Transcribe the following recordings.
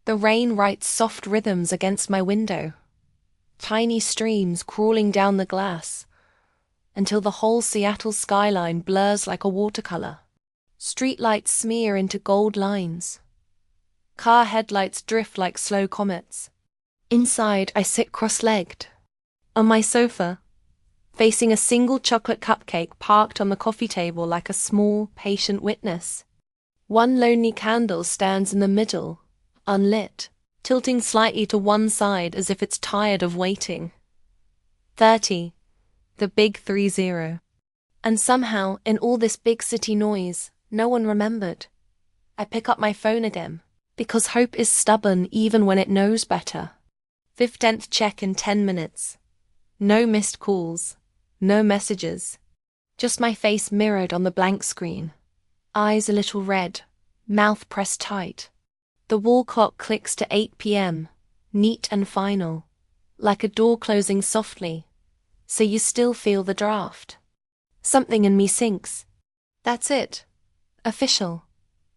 The rain writes soft rhythms against my window, tiny streams crawling down the glass, until the whole Seattle skyline blurs like a watercolor. Streetlights smear into gold lines. Car headlights drift like slow comets. Inside, I sit cross-legged, on my sofa, facing a single chocolate cupcake parked on the coffee table like a small, patient witness. One lonely candle stands in the middle, unlit, tilting slightly to one side as if it's tired of waiting. 30, the big 30. And somehow, in all this big city noise, no one remembered. I pick up my phone again, because hope is stubborn even when it knows better. 15th check in 10 minutes. No missed calls, no messages. Just my face mirrored on the blank screen. Eyes a little red, mouth pressed tight. The wall clock clicks to 8 p.m., neat and final, like a door closing softly, so you still feel the draft. Something in me sinks. That's it. Official.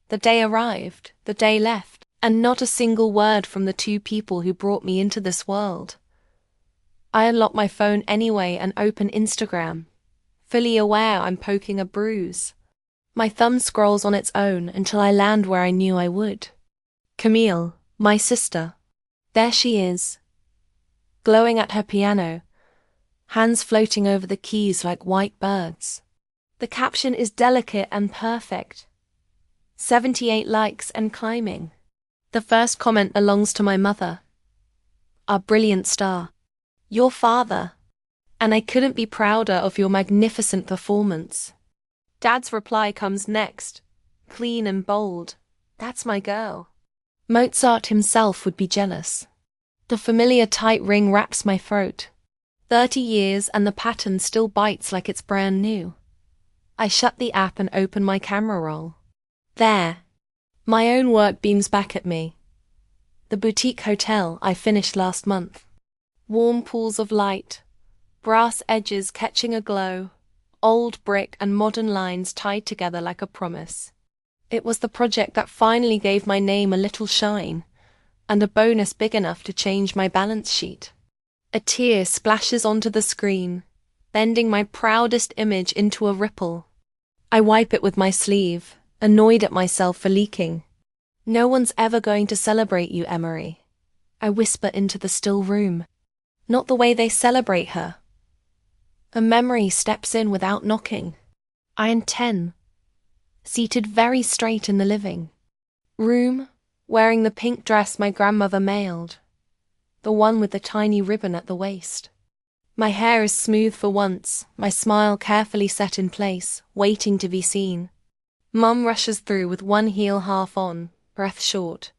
The day arrived, the day left, and not a single word from the two people who brought me into this world. I unlock my phone anyway and open Instagram, fully aware I'm poking a bruise. My thumb scrolls on its own until I land where I knew I would. Camille, my sister. There she is, glowing at her piano, hands floating over the keys like white birds. The caption is delicate and perfect. 78 likes and climbing. The first comment belongs to my mother. Our brilliant star. Your father. And I couldn't be prouder of your magnificent performance. Dad's reply comes next, clean and bold. That's my girl. Mozart himself would be jealous. The familiar tight ring wraps my throat. 30 years and the pattern still bites like it's brand new. I shut the app and open my camera roll. There. My own work beams back at me. The boutique hotel I finished last month. Warm pools of light, brass edges catching a glow, old brick and modern lines tied together like a promise. It was the project that finally gave my name a little shine, and a bonus big enough to change my balance sheet. A tear splashes onto the screen, bending my proudest image into a ripple. I wipe it with my sleeve, annoyed at myself for leaking. No one's ever going to celebrate you, Emery. I whisper into the still room. Not the way they celebrate her. A memory steps in without knocking. I am 10, seated very straight in the living room, wearing the pink dress my grandmother mailed, the one with the tiny ribbon at the waist. My hair is smooth for once, my smile carefully set in place, waiting to be seen. Mum rushes through with one heel half on, breath short.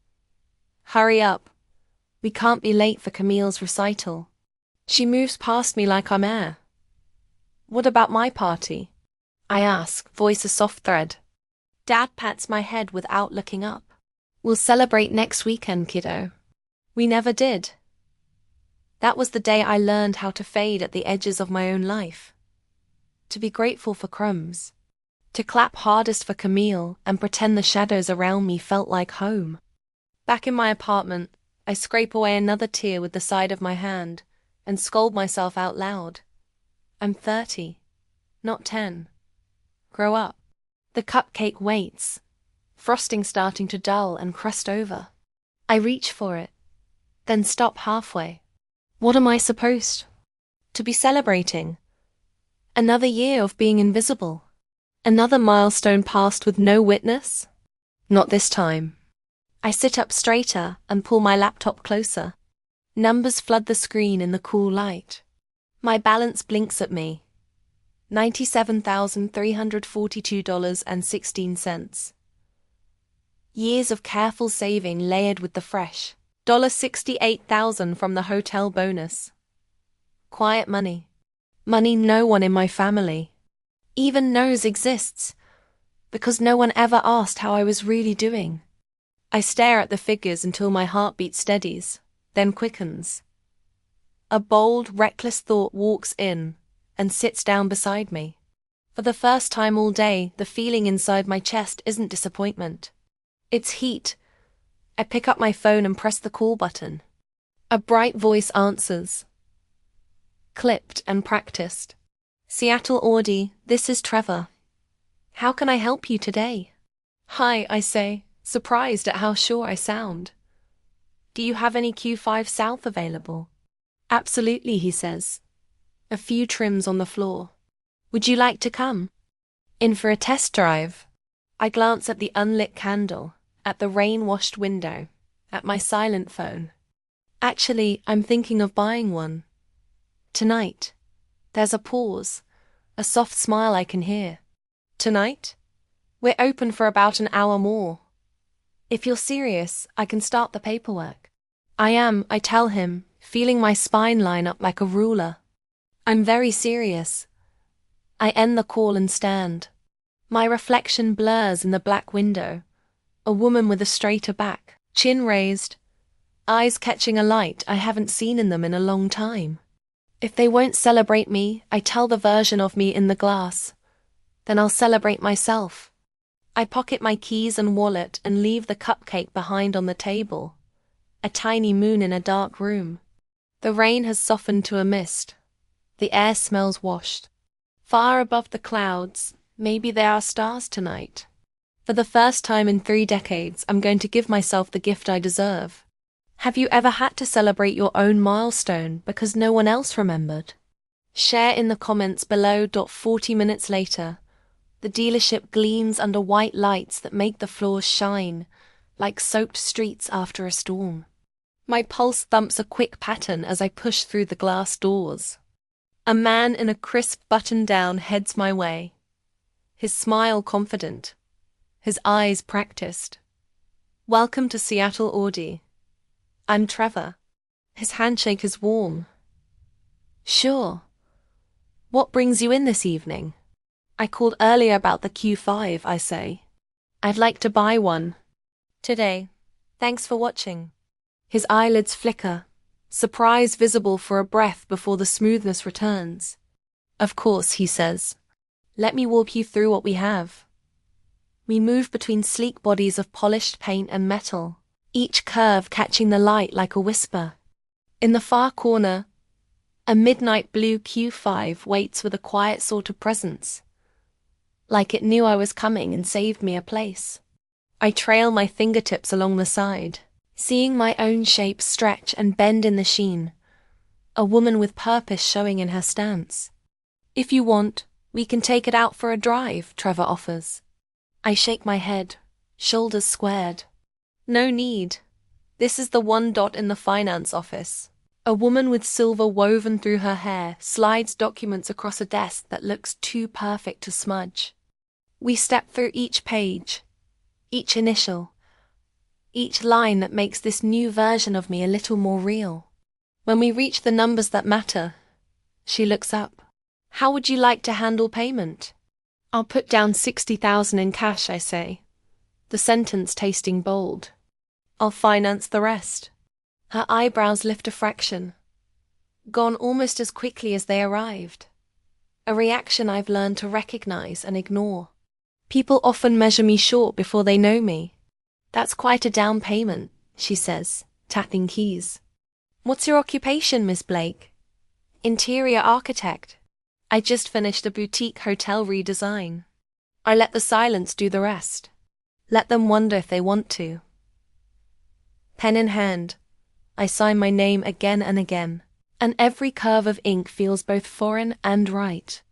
Hurry up. We can't be late for Camille's recital. She moves past me like I'm air. What about my party? I ask, voice a soft thread. Dad pats my head without looking up. We'll celebrate next weekend, kiddo. We never did. That was the day I learned how to fade at the edges of my own life. To be grateful for crumbs. To clap hardest for Camille and pretend the shadows around me felt like home. Back in my apartment, I scrape away another tear with the side of my hand and scold myself out loud. I'm 30, not 10. Grow up. The cupcake waits, frosting starting to dull and crust over. I reach for it, then stop halfway. What am I supposed to be celebrating? Another year of being invisible? Another milestone passed with no witness? Not this time. I sit up straighter and pull my laptop closer. Numbers flood the screen in the cool light. My balance blinks at me. $97,342.16. Years of careful saving layered with the fresh $68,000 from the hotel bonus. Quiet money. Money no one in my family even knows exists, because no one ever asked how I was really doing. I stare at the figures until my heartbeat steadies, then quickens. A bold, reckless thought walks in and sits down beside me. For the first time all day, the feeling inside my chest isn't disappointment. It's heat, I pick up my phone and press the call button. A bright voice answers. Clipped and practiced. Seattle Audi, this is Trevor. How can I help you today? Hi, I say, surprised at how sure I sound. Do you have any Q5 South available? Absolutely, he says. A few trims on the floor. Would you like to come? In for a test drive? I glance at the unlit candle, at the rain-washed window, at my silent phone. Actually, I'm thinking of buying one. Tonight. There's a pause, a soft smile I can hear. Tonight? We're open for about an hour more. If you're serious, I can start the paperwork. I am, I tell him, feeling my spine line up like a ruler. I'm very serious. I end the call and stand. My reflection blurs in the black window. A woman with a straighter back, chin raised, eyes catching a light I haven't seen in them in a long time. If they won't celebrate me, I tell the version of me in the glass. Then I'll celebrate myself. I pocket my keys and wallet and leave the cupcake behind on the table. A tiny moon in a dark room. The rain has softened to a mist. The air smells washed. Far above the clouds, maybe there are stars tonight. For the first time in 3 decades, I'm going to give myself the gift I deserve. Have you ever had to celebrate your own milestone because no one else remembered? Share in the comments below. 40 minutes later, the dealership gleams under white lights that make the floors shine, like soaked streets after a storm. My pulse thumps a quick pattern as I push through the glass doors. A man in a crisp button-down heads my way. His smile confident, his eyes practiced. Welcome to Seattle Audi. I'm Trevor. His handshake is warm. Sure. What brings you in this evening? I called earlier about the Q5, I say. I'd like to buy one. Today. Thanks for watching. His eyelids flicker, surprise visible for a breath before the smoothness returns. Of course, he says. Let me walk you through what we have. We move between sleek bodies of polished paint and metal, each curve catching the light like a whisper. In the far corner, a midnight blue Q5 waits with a quiet sort of presence. Like it knew I was coming and saved me a place. I trail my fingertips along the side, seeing my own shape stretch and bend in the sheen, a woman with purpose showing in her stance. If you want, we can take it out for a drive, Trevor offers. I shake my head, shoulders squared. No need. This is the one dot in the finance office. A woman with silver woven through her hair slides documents across a desk that looks too perfect to smudge. We step through each page, each initial, each line that makes this new version of me a little more real. When we reach the numbers that matter, she looks up. How would you like to handle payment? I'll put down $60,000 in cash, I say, the sentence tasting bold. I'll finance the rest. Her eyebrows lift a fraction, gone almost as quickly as they arrived. A reaction I've learned to recognize and ignore. People often measure me short before they know me. That's quite a down payment, she says, tapping keys. What's your occupation, Miss Blake? Interior architect. I just finished a boutique hotel redesign. I let the silence do the rest. Let them wonder if they want to. Pen in hand, I sign my name again and again, and every curve of ink feels both foreign and right.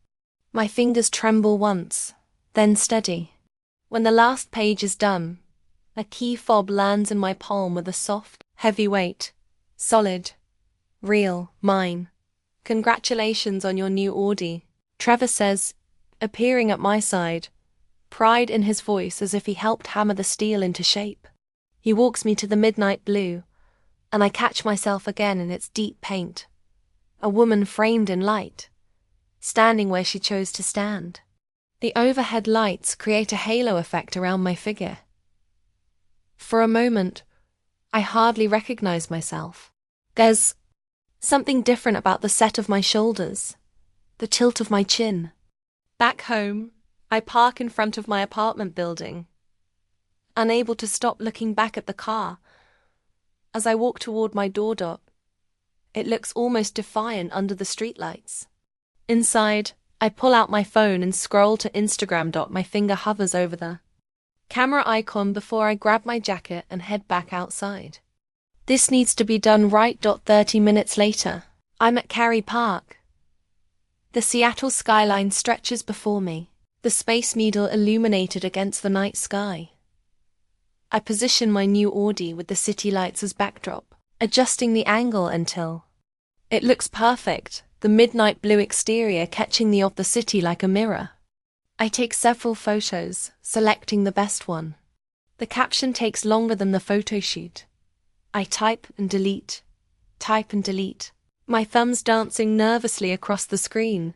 My fingers tremble once, then steady. When the last page is done, a key fob lands in my palm with a soft, heavy weight. Solid. Real. Mine. Congratulations on your new Audi, Trevor says, appearing at my side, pride in his voice as if he helped hammer the steel into shape. He walks me to the midnight blue, and I catch myself again in its deep paint. A woman framed in light, standing where she chose to stand. The overhead lights create a halo effect around my figure. For a moment, I hardly recognize myself. There's something different about the set of my shoulders, the tilt of my chin. Back home, I park in front of my apartment building, unable to stop looking back at the car As I walk toward my door, it looks almost defiant under the streetlights. Inside, I pull out my phone and scroll to Instagram. My finger hovers over the camera icon before I grab my jacket and head back outside. This needs to be done right. 30 minutes later, I'm at Cary Park. The Seattle skyline stretches before me, the Space Needle illuminated against the night sky. I position my new Audi with the city lights as backdrop, adjusting the angle until it looks perfect, the midnight blue exterior catching the of the city like a mirror. I take several photos, selecting the best one. The caption takes longer than the photo shoot. I type and delete, my thumbs dancing nervously across the screen.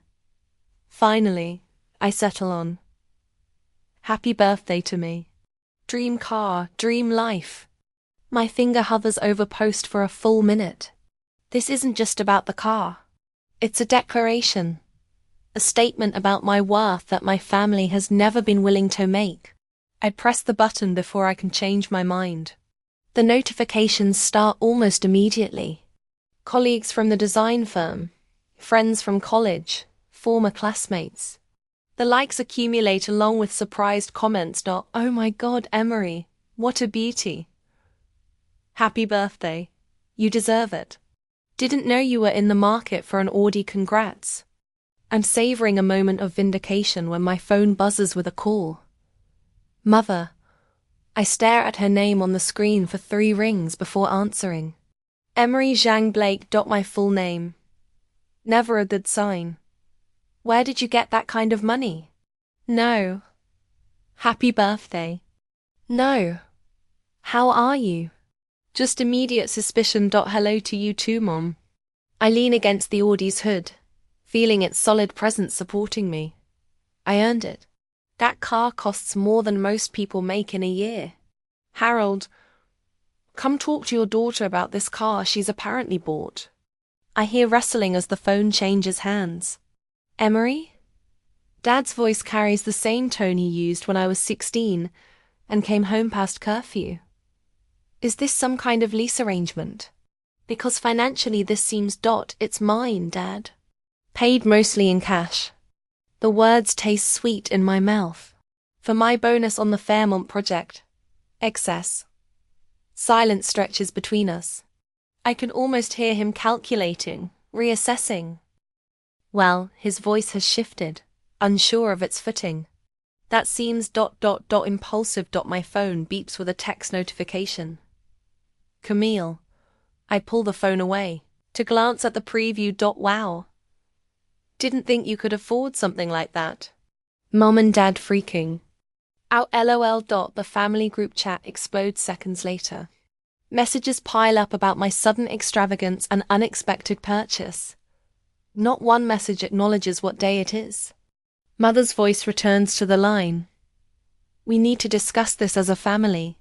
Finally, I settle on "Happy birthday to me. Dream car, dream life." My finger hovers over post for a full minute. This isn't just about the car. It's a declaration, a statement about my worth that my family has never been willing to make. I press the button before I can change my mind. The notifications start almost immediately. Colleagues from the design firm, friends from college, former classmates. The likes accumulate along with surprised comments. "Oh my God, Emery, what a beauty. Happy birthday. You deserve it. Didn't know you were in the market for an Audi, congrats." I'm savoring a moment of vindication when my phone buzzes with a call. Mother. I stare at her name on the screen for 3 rings before answering. Emery Zhang Blake. My full name. Never a good sign. Where did you get that kind of money? No. Happy birthday. No. How are you? Just immediate suspicion. Hello to you too, Mom. I lean against the Audi's hood, feeling its solid presence supporting me. I earned it. That car costs more than most people make in a year. Harold, come talk to your daughter about this car she's apparently bought. I hear rustling as the phone changes hands. Emery? Dad's voice carries the same tone he used when I was 16 and came home past curfew. Is this some kind of lease arrangement? Because financially this seems it's mine, Dad. Paid mostly in cash. The words taste sweet in my mouth. For my bonus on the Fairmont project. Excess. Silence stretches between us. I can almost hear him calculating, reassessing. Well, his voice has shifted, unsure of its footing. That seems impulsive. My phone beeps with a text notification. Camille. I pull the phone away, to glance at the preview. Wow. Didn't think you could afford something like that. Mom and Dad freaking out. LOL. The family group chat explodes seconds later. Messages pile up about my sudden extravagance and unexpected purchase. Not one message acknowledges what day it is. Mother's voice returns to the line. We need to discuss this as a family.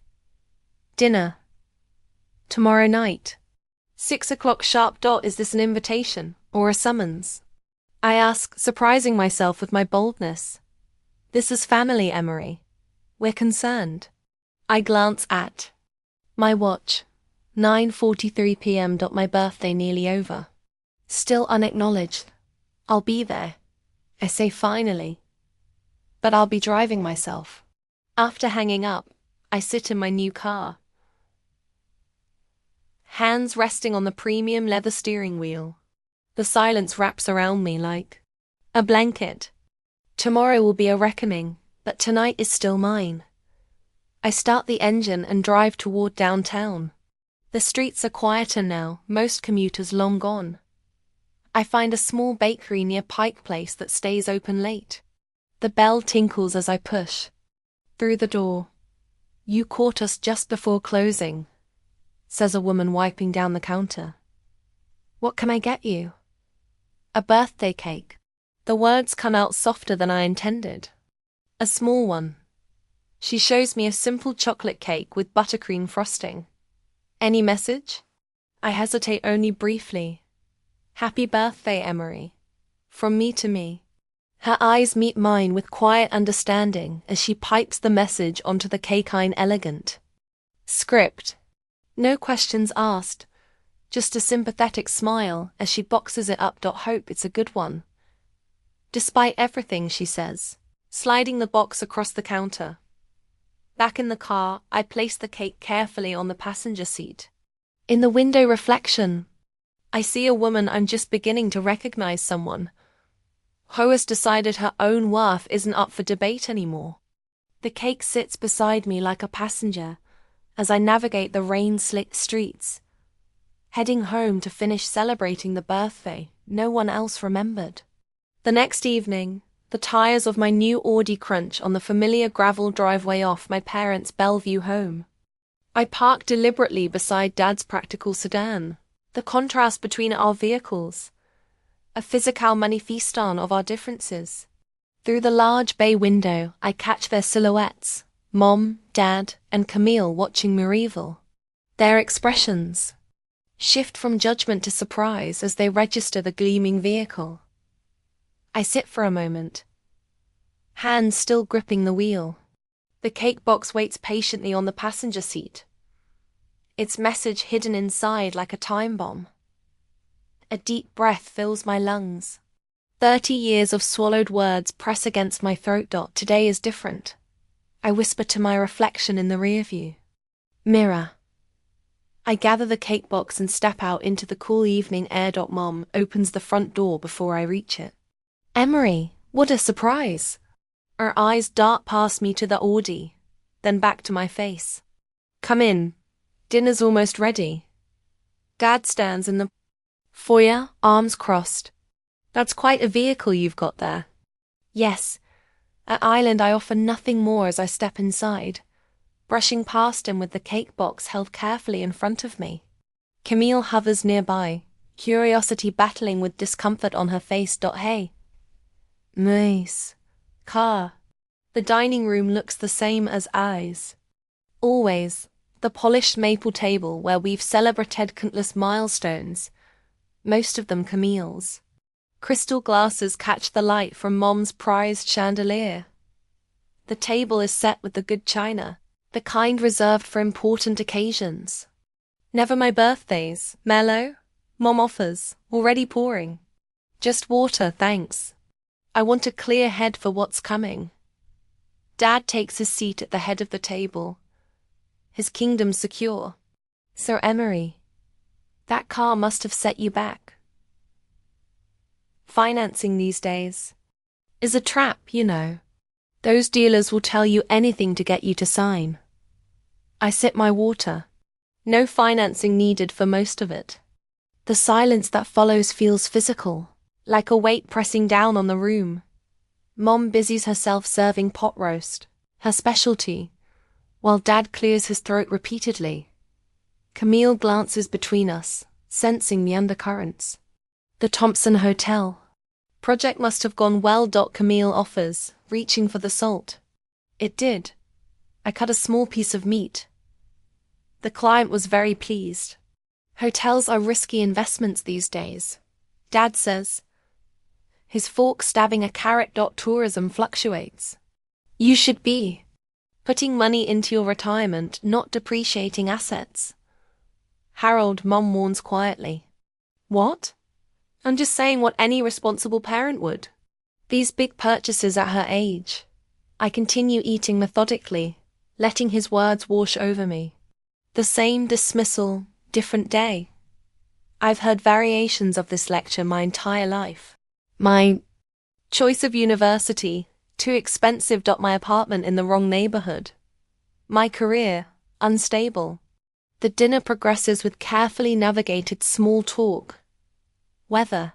Dinner. Tomorrow night. 6 o'clock sharp. Is this an invitation or a summons? I ask, surprising myself with my boldness. This is family, Emery. We're concerned. I glance at my watch. 9:43 p.m. My birthday nearly over. Still unacknowledged. I'll be there. I say finally. But I'll be driving myself. After hanging up, I sit in my new car. Hands resting on the premium leather steering wheel. The silence wraps around me like a blanket. Tomorrow will be a reckoning, but tonight is still mine. I start the engine and drive toward downtown. The streets are quieter now, most commuters long gone. I find a small bakery near Pike Place that stays open late. The bell tinkles as I push through the door. You caught us just before closing, says a woman wiping down the counter. What can I get you? A birthday cake. The words come out softer than I intended. A small one. She shows me a simple chocolate cake with buttercream frosting. Any message? I hesitate only briefly. Happy birthday, Emery. From me to me. Her eyes meet mine with quiet understanding as she pipes the message onto the cakeine elegant script. No questions asked, just a sympathetic smile as she boxes it up. Hope it's a good one. Despite everything, she says, sliding the box across the counter. Back in the car, I place the cake carefully on the passenger seat. In the window reflection, I see a woman. I'm just beginning to recognize someone. Ho has decided her own worth isn't up for debate anymore. The cake sits beside me like a passenger as I navigate the rain-slicked streets, heading home to finish celebrating the birthday no one else remembered. The next evening, the tires of my new Audi crunch on the familiar gravel driveway off my parents' Bellevue home. I park deliberately beside Dad's practical sedan. The contrast between our vehicles, a physical manifestation of our differences. Through the large bay window, I catch their silhouettes, Mom, Dad, and Camille watching Marival. Their expressions shift from judgment to surprise as they register the gleaming vehicle. I sit for a moment, hands still gripping the wheel. The cake box waits patiently on the passenger seat, its message hidden inside like a time bomb. A deep breath fills my lungs. 30 years of swallowed words press against my throat. Today is different. I whisper to my reflection in the rearview mirror. I gather the cake box and step out into the cool evening air. Mom opens the front door before I reach it. Emery, what a surprise! Her eyes dart past me to the Audi, then back to my face. Come in. Dinner's almost ready. Dad stands in the foyer, arms crossed. That's quite a vehicle you've got there. Yes. At Island I offer nothing more as I step inside, brushing past him with the cake box held carefully in front of me. Camille hovers nearby, curiosity battling with discomfort on her face. Hey. Nice. Car. The dining room looks the same as ours. Always. The polished maple table where we've celebrated countless milestones, most of them Camille's. Crystal glasses catch the light from Mom's prized chandelier. The table is set with the good china, the kind reserved for important occasions. Never my birthdays. Mellow? Mom offers, already pouring. Just water, thanks. I want a clear head for what's coming. Dad takes his seat at the head of the table, his kingdom secure. Sir Emery, that car must have set you back. Financing these days is a trap, you know. Those dealers will tell you anything to get you to sign. I sip my water. No financing needed for most of it. The silence that follows feels physical, like a weight pressing down on the room. Mom busies herself serving pot roast, her specialty, while Dad clears his throat repeatedly. Camille glances between us, sensing the undercurrents. The Thompson Hotel. Project must have gone well. Camille offers, reaching for the salt. It did. I cut a small piece of meat. The client was very pleased. Hotels are risky investments these days, Dad says, his fork stabbing a carrot. Tourism fluctuates. You should be putting money into your retirement, not depreciating assets. Harold, Mom warns quietly. What? I'm just saying what any responsible parent would. These big purchases at her age. I continue eating methodically, letting his words wash over me. The same dismissal, different day. I've heard variations of this lecture my entire life. My choice of university, too expensive. My apartment in the wrong neighborhood. My career, unstable. The dinner progresses with carefully navigated small talk. Weather.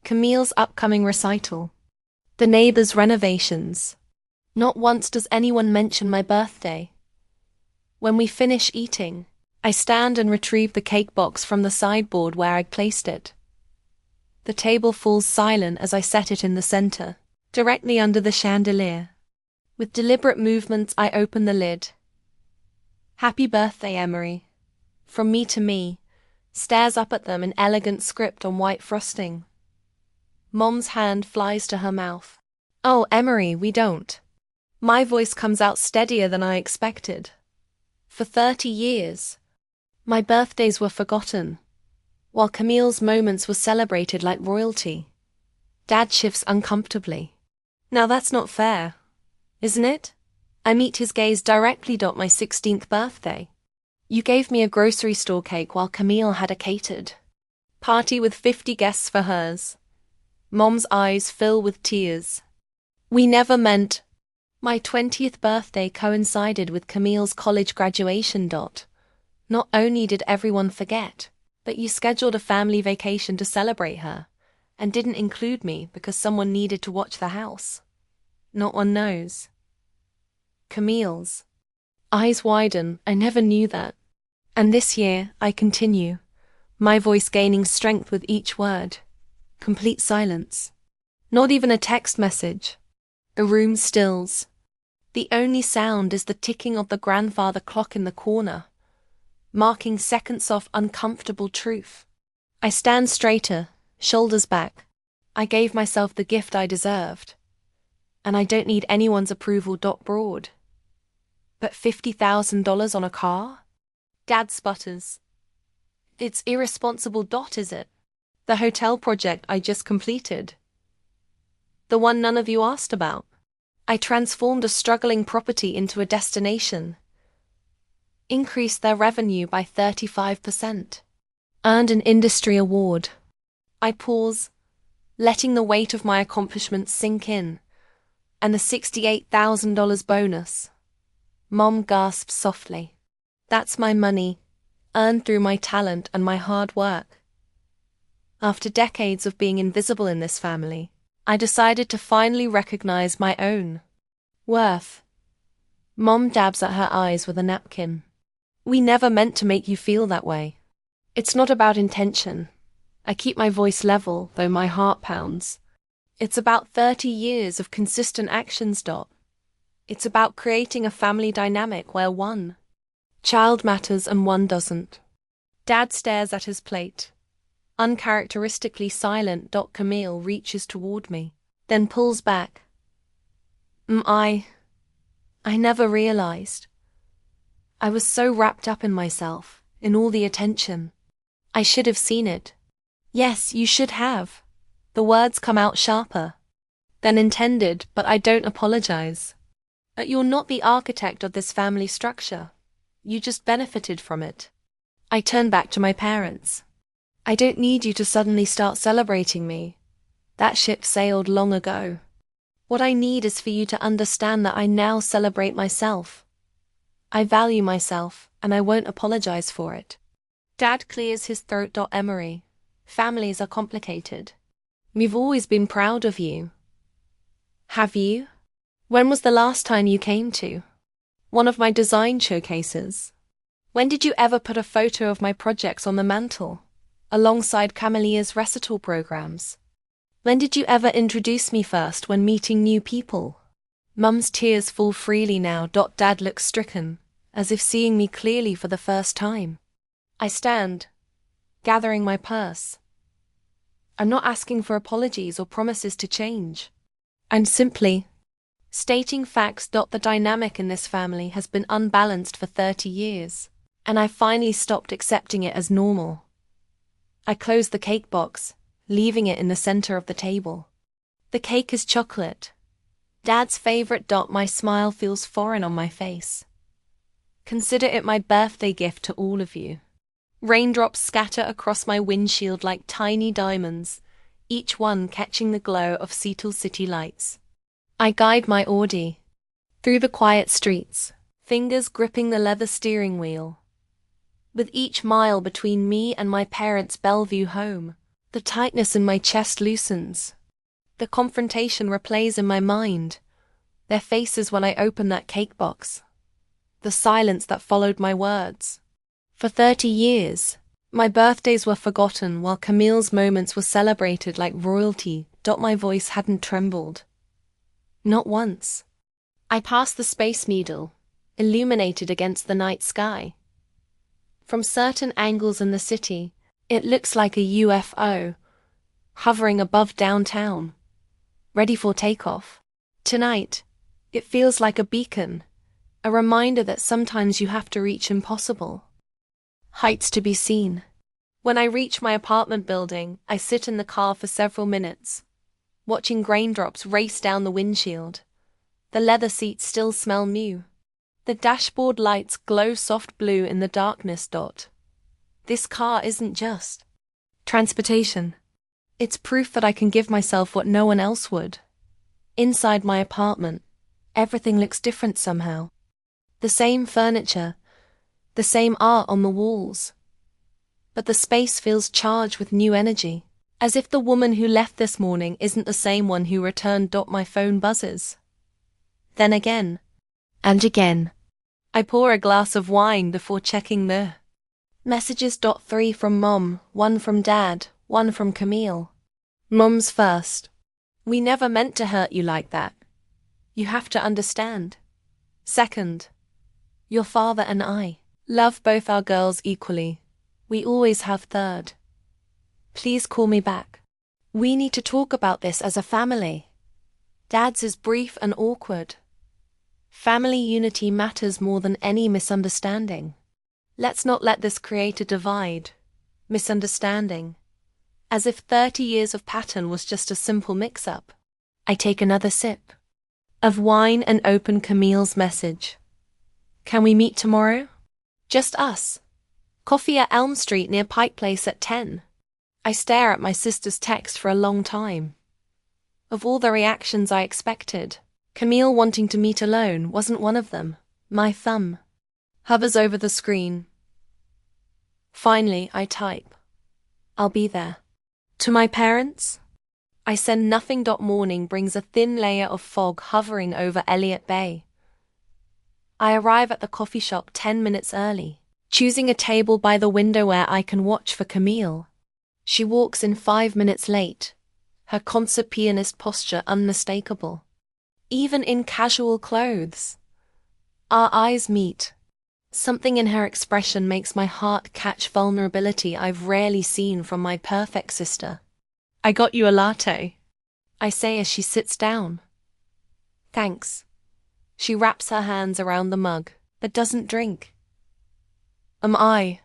Camille's upcoming recital. The neighbors' renovations. Not once does anyone mention my birthday. When we finish eating, I stand and retrieve the cake box from the sideboard where I'd placed it. The table falls silent as I set it in the center, directly under the chandelier. With deliberate movements, I open the lid. Happy birthday, Emery. From me to me, stares up at them in elegant script on white frosting. Mom's hand flies to her mouth. Oh, Emery, we don't. My voice comes out steadier than I expected. For 30 years, My birthdays were forgotten, while Camille's moments were celebrated like royalty. Dad shifts uncomfortably. Now that's not fair, isn't it? I meet his gaze directly. My 16th birthday. You gave me a grocery store cake while Camille had a catered party with 50 guests for hers. Mom's eyes fill with tears. We never meant. My 20th birthday coincided with Camille's college graduation. Not only did everyone forget, but you scheduled a family vacation to celebrate her, and didn't include me because someone needed to watch the house. Not one knows. Camille's eyes widen. I never knew that. And this year, I continue, my voice gaining strength with each word. Complete silence. Not even a text message. The room stills. The only sound is the ticking of the grandfather clock in the corner, marking seconds of uncomfortable truth. I stand straighter, shoulders back. I gave myself the gift I deserved. And I don't need anyone's approval. Broad. But $50,000 on a car? Dad sputters. It's irresponsible. Is it? The hotel project I just completed. The one none of you asked about. I transformed a struggling property into a destination. Increased their revenue by 35%. Earned an industry award. I pause, letting the weight of my accomplishments sink in. And the $68,000 bonus. Mom gasps softly. That's my money, earned through my talent and my hard work. After decades of being invisible in this family, I decided to finally recognize my own worth. Mom dabs at her eyes with a napkin. We never meant to make you feel that way. It's not about intention. I keep my voice level, though my heart pounds. It's about 30 years of consistent actions. It's about creating a family dynamic where one child matters and one doesn't. Dad stares at his plate, uncharacteristically silent. Camille reaches toward me, then pulls back. I never realized. I was so wrapped up in myself, in all the attention. I should have seen it. Yes, you should have. The words come out sharper than intended, but I don't apologize. You're not the architect of this family structure. You just benefited from it. I turn back to my parents. I don't need you to suddenly start celebrating me. That ship sailed long ago. What I need is for you to understand that I now celebrate myself. I value myself, and I won't apologize for it. Dad clears his throat. Emery, families are complicated. We've always been proud of you. Have you? When was the last time you came to one of my design showcases? When did you ever put a photo of my projects on the mantle, alongside Camillea's recital programs? When did you ever introduce me first when meeting new people? Mum's tears fall freely now. Dad looks stricken, as if seeing me clearly for the first time. I stand, gathering my purse. I'm not asking for apologies or promises to change. I'm simply stating facts. The dynamic in this family has been unbalanced for 30 years, and I finally stopped accepting it as normal. I closed the cake box, leaving it in the center of the table. The cake is chocolate. Dad's favorite. My smile feels foreign on my face. Consider it my birthday gift to all of you. Raindrops scatter across my windshield like tiny diamonds, each one catching the glow of Seattle city lights. I guide my Audi through the quiet streets, fingers gripping the leather steering wheel. With each mile between me and my parents' Bellevue home, the tightness in my chest loosens. The confrontation replays in my mind, their faces when I open that cake box, the silence that followed my words. For 30 years, my birthdays were forgotten while Camille's moments were celebrated like royalty. My voice hadn't trembled. Not once. I passed the Space Needle, illuminated against the night sky. From certain angles in the city, it looks like a UFO, hovering above downtown, ready for takeoff. Tonight, it feels like a beacon, a reminder that sometimes you have to reach impossible. heights to be seen. When I reach my apartment building, I sit in the car for several minutes, watching raindrops race down the windshield. The leather seats still smell new. The dashboard lights glow soft blue in the darkness. This car isn't just transportation. It's proof that I can give myself what no one else would. Inside my apartment, everything looks different somehow. The same furniture, the same art on the walls. But the space feels charged with new energy, as if the woman who left this morning isn't the same one who returned. My phone buzzes. Then again, and again. I pour a glass of wine before checking the messages. 3 from Mom, 1 from Dad, 1 from Camille. Mom's first. We never meant to hurt you like that. You have to understand. Second, your father and I love both our girls equally. We always have. Third, please call me back. We need to talk about this as a family. Dad's is brief and awkward. Family unity matters more than any misunderstanding. Let's not let this create a divide. Misunderstanding. As if 30 years of pattern was just a simple mix-up. I take another sip of wine and open Camille's message. Can we meet tomorrow? Just us. Coffee at Elm Street near Pike Place at 10. I stare at my sister's text for a long time. Of all the reactions I expected, Camille wanting to meet alone wasn't one of them. My thumb hovers over the screen. Finally, I type. I'll be there. To my parents? I send nothing. Morning brings a thin layer of fog hovering over Elliott Bay. I arrive at the coffee shop 10 minutes early, choosing a table by the window where I can watch for Camille. She walks in 5 minutes late, her concert pianist posture unmistakable. Even in casual clothes. Our eyes meet. Something in her expression makes my heart catch vulnerability I've rarely seen from my perfect sister. I got you a latte, I say as she sits down. Thanks. She wraps her hands around the mug, but doesn't drink. Am I?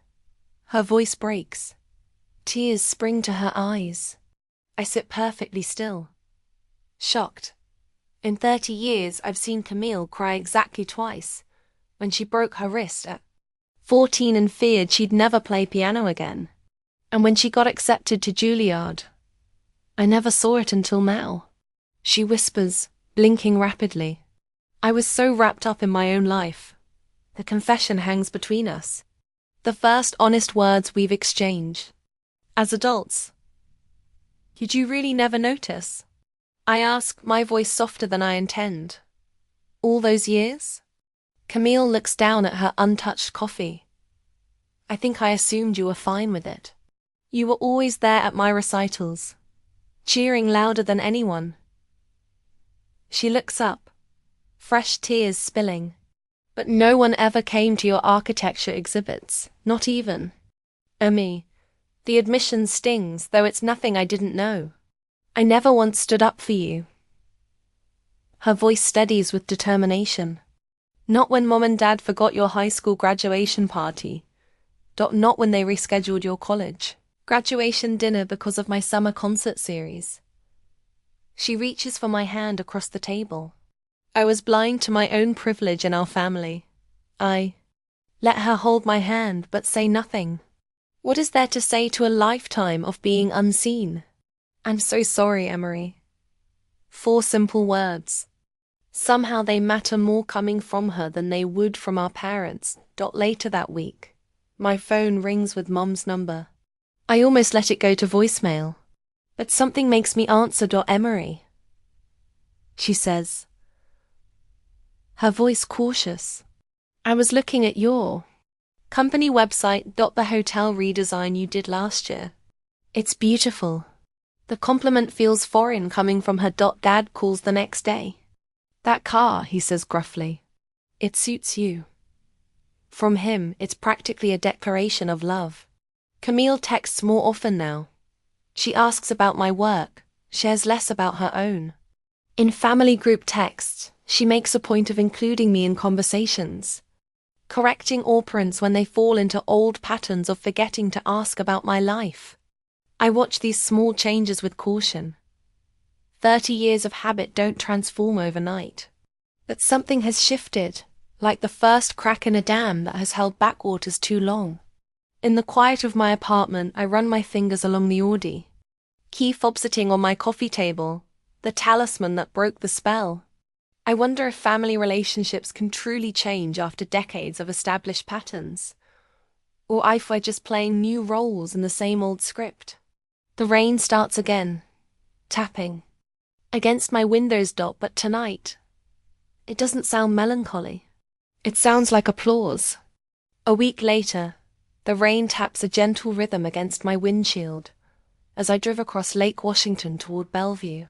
Her voice breaks. Tears spring to her eyes. I sit perfectly still. Shocked. In 30 years, I've seen Camille cry exactly twice, when she broke her wrist at 14 and feared she'd never play piano again, and when she got accepted to Juilliard. I never saw it until now. She whispers, blinking rapidly. I was so wrapped up in my own life. The confession hangs between us. The first honest words we've exchanged. As adults. Did you really never notice? I ask, my voice softer than I intend. All those years? Camille looks down at her untouched coffee. I think I assumed you were fine with it. You were always there at my recitals, cheering louder than anyone. She looks up, fresh tears spilling. But no one ever came to your architecture exhibits, not even me. The admission stings, though it's nothing I didn't know. I never once stood up for you. Her voice steadies with determination. Not when Mom and Dad forgot your high school graduation party. Not when they rescheduled your college graduation dinner because of my summer concert series. She reaches for my hand across the table. I was blind to my own privilege in our family. I let her hold my hand but say nothing. What is there to say to a lifetime of being unseen? I'm so sorry, Emery. 4 simple words. Somehow they matter more coming from her than they would from our parents. Later that week, my phone rings with Mom's number. I almost let it go to voicemail, but something makes me answer. Emery, she says, her voice cautious. I was looking at your company website. The hotel redesign you did last year. It's beautiful. The compliment feels foreign coming from her. Dad calls the next day. That car, he says gruffly. It suits you. From him, it's practically a declaration of love. Camille texts more often now. She asks about my work, shares less about her own. In family group texts, she makes a point of including me in conversations. correcting operands when they fall into old patterns of forgetting to ask about my life. I watch these small changes with caution. 30 years of habit don't transform overnight. But something has shifted, like the first crack in a dam that has held backwaters too long. In the quiet of my apartment, I run my fingers along the Audi. Key fob sitting on my coffee table, the talisman that broke the spell. I wonder if family relationships can truly change after decades of established patterns, or if we're just playing new roles in the same old script. The rain starts again, tapping against my windows dot, but tonight, it doesn't sound melancholy. It sounds like applause. A week later, the rain taps a gentle rhythm against my windshield as I drive across Lake Washington toward Bellevue.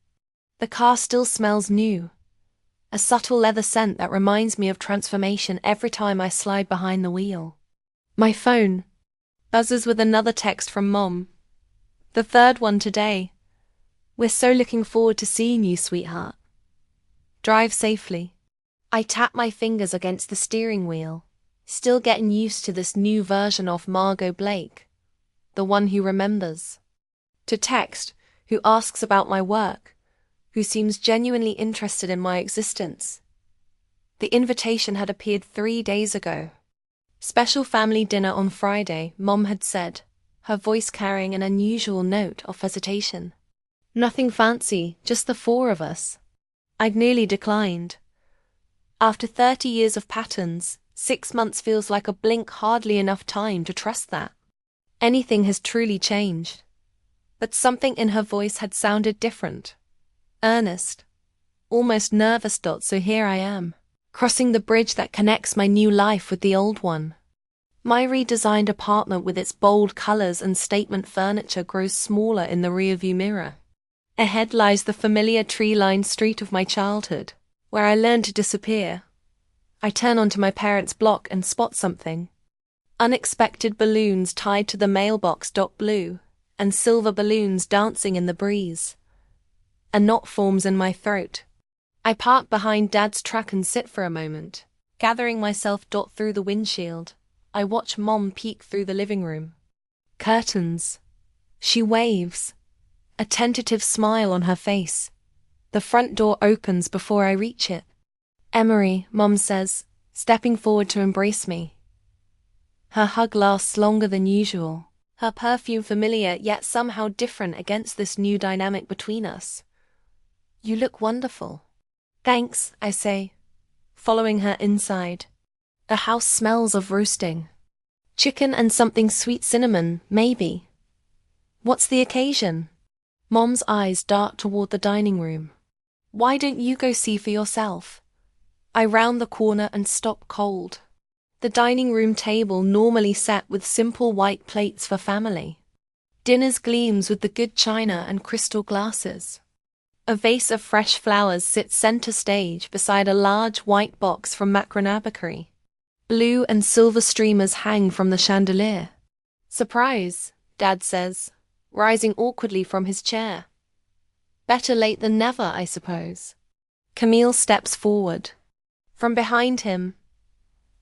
The car still smells new, a subtle leather scent that reminds me of transformation every time I slide behind the wheel. My phone buzzes with another text from Mom. The third one today. We're so looking forward to seeing you, sweetheart. Drive safely. I tap my fingers against the steering wheel, still getting used to this new version of Margot Blake, the one who remembers. To text, who asks about my work, who seems genuinely interested in my existence. The invitation had appeared 3 days ago. Special family dinner on Friday, Mom had said, her voice carrying an unusual note of hesitation. Nothing fancy, just the 4 of us. I'd nearly declined. After 30 years of patterns, 6 months feels like a blink, hardly enough time to trust that anything has truly changed. But something in her voice had sounded different. Earnest. Almost nervous. So here I am, crossing the bridge that connects my new life with the old one. My redesigned apartment with its bold colors and statement furniture grows smaller in the rearview mirror. Ahead lies the familiar tree-lined street of my childhood, where I learned to disappear. I turn onto my parents' block and spot something. Unexpected balloons tied to the mailbox. Blue and silver balloons dancing in the breeze. A knot forms in my throat. I park behind Dad's truck and sit for a moment, gathering myself. Through the windshield, I watch Mom peek through the living room. Curtains. She waves, a tentative smile on her face. The front door opens before I reach it. Emery, Mom says, stepping forward to embrace me. Her hug lasts longer than usual, her perfume familiar yet somehow different against this new dynamic between us. You look wonderful. Thanks, I say, following her inside. The house smells of roasting. Chicken and something sweet, cinnamon, maybe. What's the occasion? Mom's eyes dart toward the dining room. Why don't you go see for yourself? I round the corner and stop cold. The dining room table normally set with simple white plates for family. Dinner's gleams with the good china and crystal glasses. A vase of fresh flowers sits center stage beside a large white box from Macron Bakery. Blue and silver streamers hang from the chandelier. Surprise, Dad says, rising awkwardly from his chair. Better late than never, I suppose. Camille steps forward. From behind him,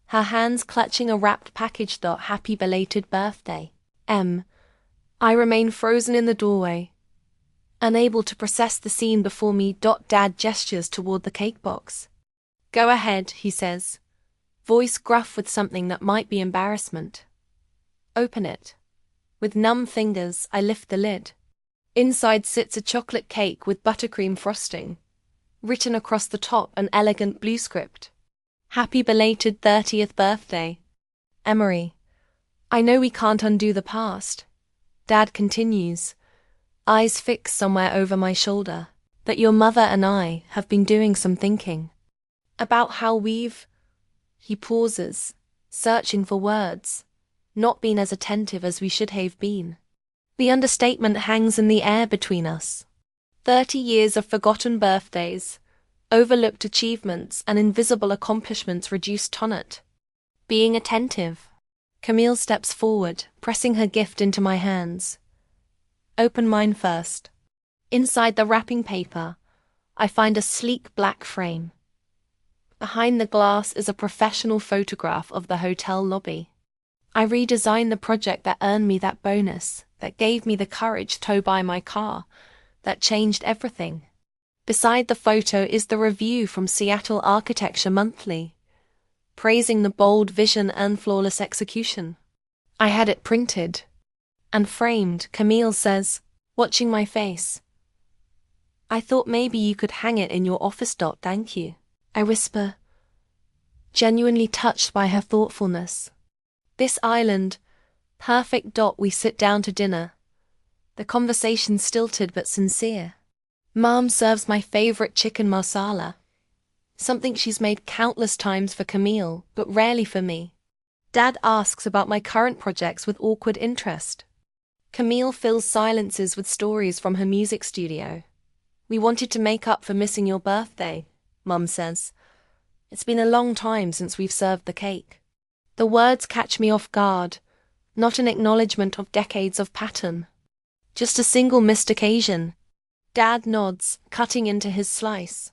her hands clutching a wrapped package. Happy belated birthday, M. I remain frozen in the doorway, unable to process the scene before me. Dad gestures toward the cake box. Go ahead, he says, voice gruff with something that might be embarrassment. Open it. With numb fingers, I lift the lid. Inside sits a chocolate cake with buttercream frosting. Written across the top, an elegant blue script. Happy belated 30th birthday. Emery. I know we can't undo the past. Dad continues, eyes fixed somewhere over my shoulder, but your mother and I have been doing some thinking. About how we've... He pauses, searching for words, not been as attentive as we should have been. The understatement hangs in the air between us. 30 years of forgotten birthdays, overlooked achievements and invisible accomplishments reduced to it. Being attentive. Camille steps forward, pressing her gift into my hands. Open mine first. Inside the wrapping paper, I find a sleek black frame. Behind the glass is a professional photograph of the hotel lobby. I redesigned the project that earned me that bonus, that gave me the courage to buy my car, that changed everything. Beside the photo is the review from Seattle Architecture Monthly, praising the bold vision and flawless execution. I had it printed and framed. Camille says, watching my face, "I thought maybe you could hang it in your office. Thank you." I whisper, genuinely touched by her thoughtfulness. This island, perfect. We sit down to dinner. The conversation stilted but sincere. Mom serves my favorite chicken masala, something she's made countless times for Camille, but rarely for me. Dad asks about my current projects with awkward interest. Camille fills silences with stories from her music studio. "We wanted to make up for missing your birthday," Mum says. "It's been a long time since we've served the cake." The words catch me off guard, not an acknowledgement of decades of pattern. Just a single missed occasion. Dad nods, cutting into his slice.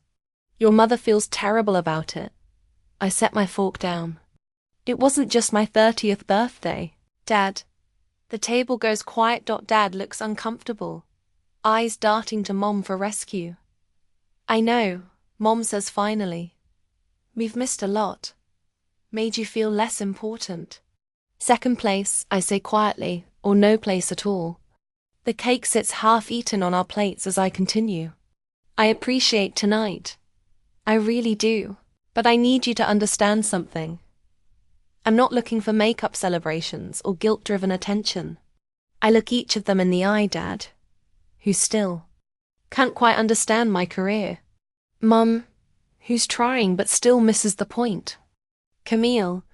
"Your mother feels terrible about it." I set my fork down. "It wasn't just my 30th birthday, Dad." The table goes quiet. Dad looks uncomfortable, eyes darting to Mom for rescue. "I know," Mom says finally. "We've missed a lot. Made you feel less important." "Second place," I say quietly, "or no place at all." The cake sits half-eaten on our plates as I continue. "I appreciate tonight. I really do. But I need you to understand something. I'm not looking for makeup celebrations or guilt-driven attention. I look each of them in the eye, Dad, who still can't quite understand my career. Mum, who's trying but still misses the point. Camille,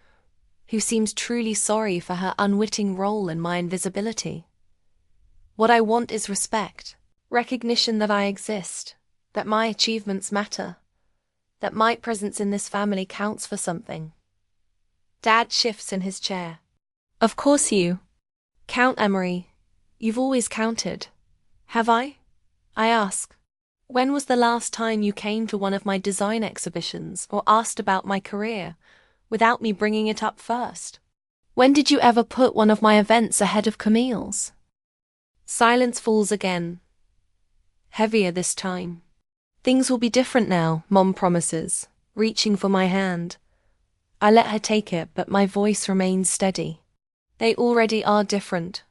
who seems truly sorry for her unwitting role in my invisibility. What I want is respect, recognition that I exist, that my achievements matter, that my presence in this family counts for something." Dad shifts in his chair. "Of course you count, Emery. You've always counted." "Have I?" I ask. "When was the last time you came to one of my design exhibitions or asked about my career without me bringing it up first? When did you ever put one of my events ahead of Camille's?" Silence falls again, heavier this time. "Things will be different now," Mom promises, reaching for my hand. I let her take it, but my voice remains steady. "They already are different,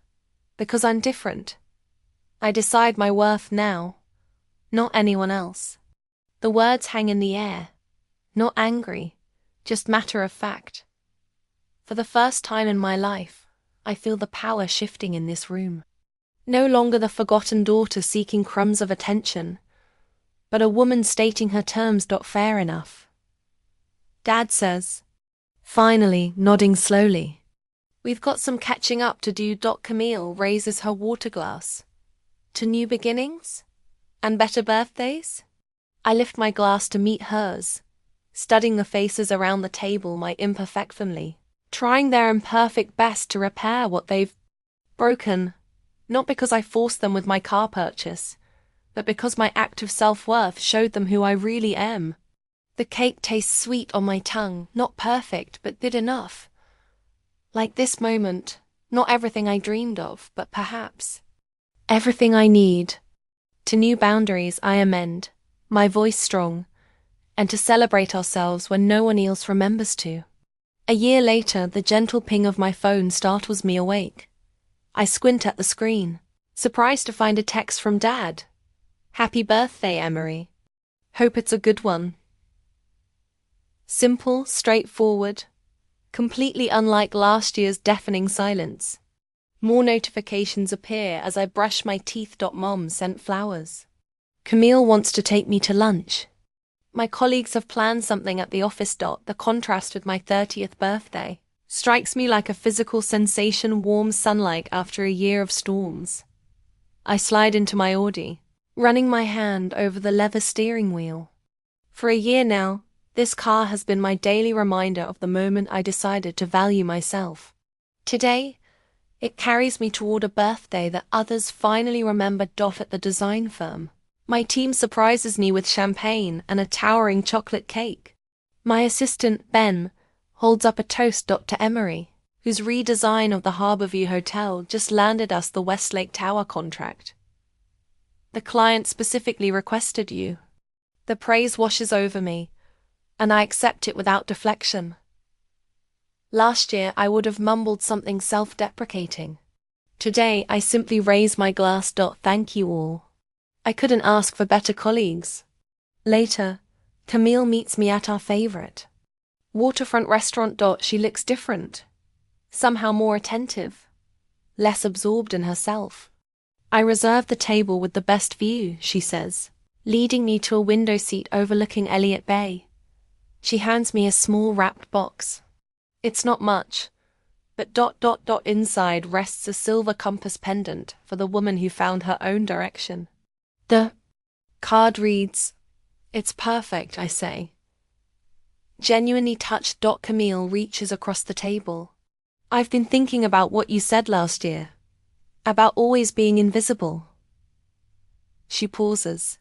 because I'm different. I decide my worth now, not anyone else." The words hang in the air, not angry, just matter of fact. For the first time in my life, I feel the power shifting in this room. No longer the forgotten daughter seeking crumbs of attention, but a woman stating her terms. Fair enough. Dad says, finally, nodding slowly. "We've got some catching up to do." Camille raises her water glass. "To new beginnings? And better birthdays?" I lift my glass to meet hers, studying the faces around the table, my imperfect family, trying their imperfect best to repair what they've broken. Not because I forced them with my car purchase, but because my act of self-worth showed them who I really am. The cake tastes sweet on my tongue, not perfect, but good enough. Like this moment, not everything I dreamed of, but perhaps everything I need. To new boundaries I amend, my voice strong, and to celebrate ourselves when no one else remembers to. A year later, the gentle ping of my phone startles me awake. I squint at the screen, surprised to find a text from Dad. "Happy birthday, Emery. Hope it's a good one." Simple, straightforward, completely unlike last year's deafening silence. More notifications appear as I brush my teeth. Mom sent flowers. Camille wants to take me to lunch. My colleagues have planned something at the office. The contrast with my 30th birthday strikes me like a physical sensation. Warm sunlight after a year of storms. I slide into my Audi, running my hand over the leather steering wheel. For a year now, this car has been my daily reminder of the moment I decided to value myself. Today, it carries me toward a birthday that others finally remembered. At the design firm, my team surprises me with champagne and a towering chocolate cake. My assistant, Ben, holds up a toast to Emery, whose redesign of the Harborview Hotel just landed us the Westlake Tower contract. The client specifically requested you. The praise washes over me, and I accept it without deflection. Last year I would have mumbled something self-deprecating. Today I simply raise my glass. Thank you all. I couldn't ask for better colleagues. Later, Camille meets me at our favorite waterfront restaurant. She looks different, somehow more attentive, less absorbed in herself. I reserve the table with the best view, she says, leading me to a window seat overlooking Elliott Bay. She hands me a small wrapped box. It's not much, but inside rests a silver compass pendant for the woman who found her own direction. The card reads, "It's perfect," I say. Genuinely touched. Camille reaches across the table. "I've been thinking about what you said last year, about always being invisible." She pauses.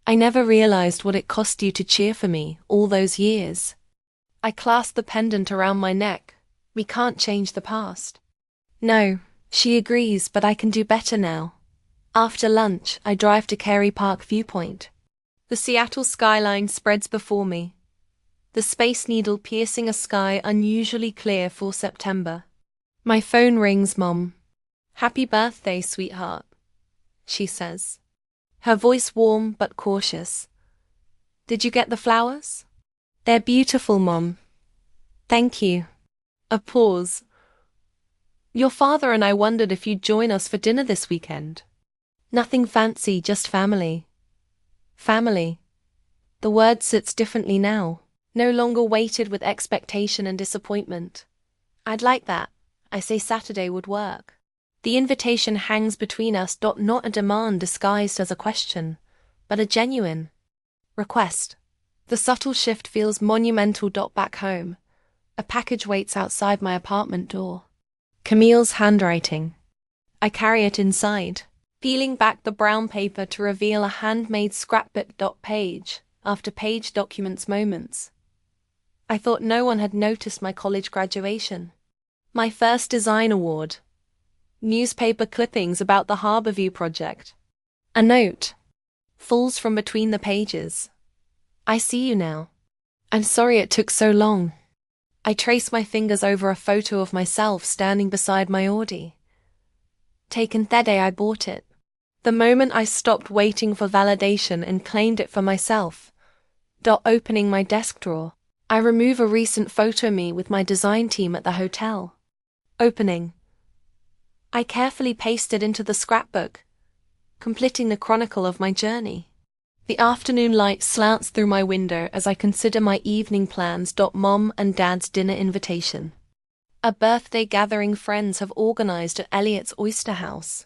"I never realized what it cost you to cheer for me all those years." I clasp the pendant around my neck. We can't change the past. No, she agrees, but I can do better now. After lunch, I drive to Carey Park Viewpoint. The Seattle skyline spreads before me, the Space Needle piercing a sky unusually clear for September. My phone rings. "Mom. Happy birthday, sweetheart," she says, her voice warm but cautious. "Did you get the flowers?" "They're beautiful, Mom. Thank you." A pause. "Your father and I wondered if you'd join us for dinner this weekend." "Nothing fancy, just family." Family. The word sits differently now, no longer weighted with expectation and disappointment. "I'd like that," I say. Saturday would work. The invitation hangs between us. Not a demand disguised as a question, but a genuine request. The subtle shift feels monumental. Back home, a package waits outside my apartment door. Camille's handwriting. I carry it inside, peeling back the brown paper to reveal a handmade scrapbook. Page after page documents moments. I thought no one had noticed my college graduation, my first design award, newspaper clippings about the Harborview project. A note falls from between the pages. "I see you now. I'm sorry it took so long." I trace my fingers over a photo of myself standing beside my Audi. Taken the day I bought it. The moment I stopped waiting for validation and claimed it for myself. Opening my desk drawer, I remove a recent photo of me with my design team at the hotel. Opening. I carefully paste it into the scrapbook, completing the chronicle of my journey. The afternoon light slants through my window as I consider my evening plans. Mom and Dad's dinner invitation. A birthday gathering friends have organized at Elliott's Oyster House.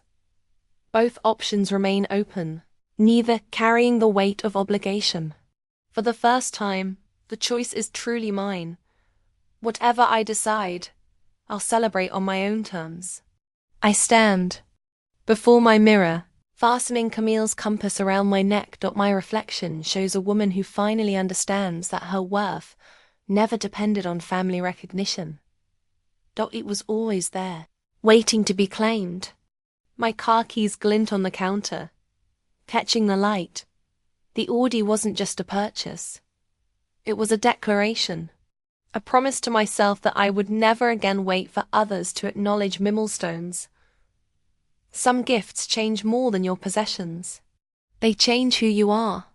Both options remain open, neither carrying the weight of obligation. For the first time, the choice is truly mine. Whatever I decide, I'll celebrate on my own terms. I stand before my mirror, fastening Camille's compass around my neck. My reflection shows a woman who finally understands that her worth never depended on family recognition. It was always there, waiting to be claimed. My car keys glint on the counter, catching the light. The Audi wasn't just a purchase. It was a declaration, a promise to myself that I would never again wait for others to acknowledge milestones. Some gifts change more than your possessions. They change who you are.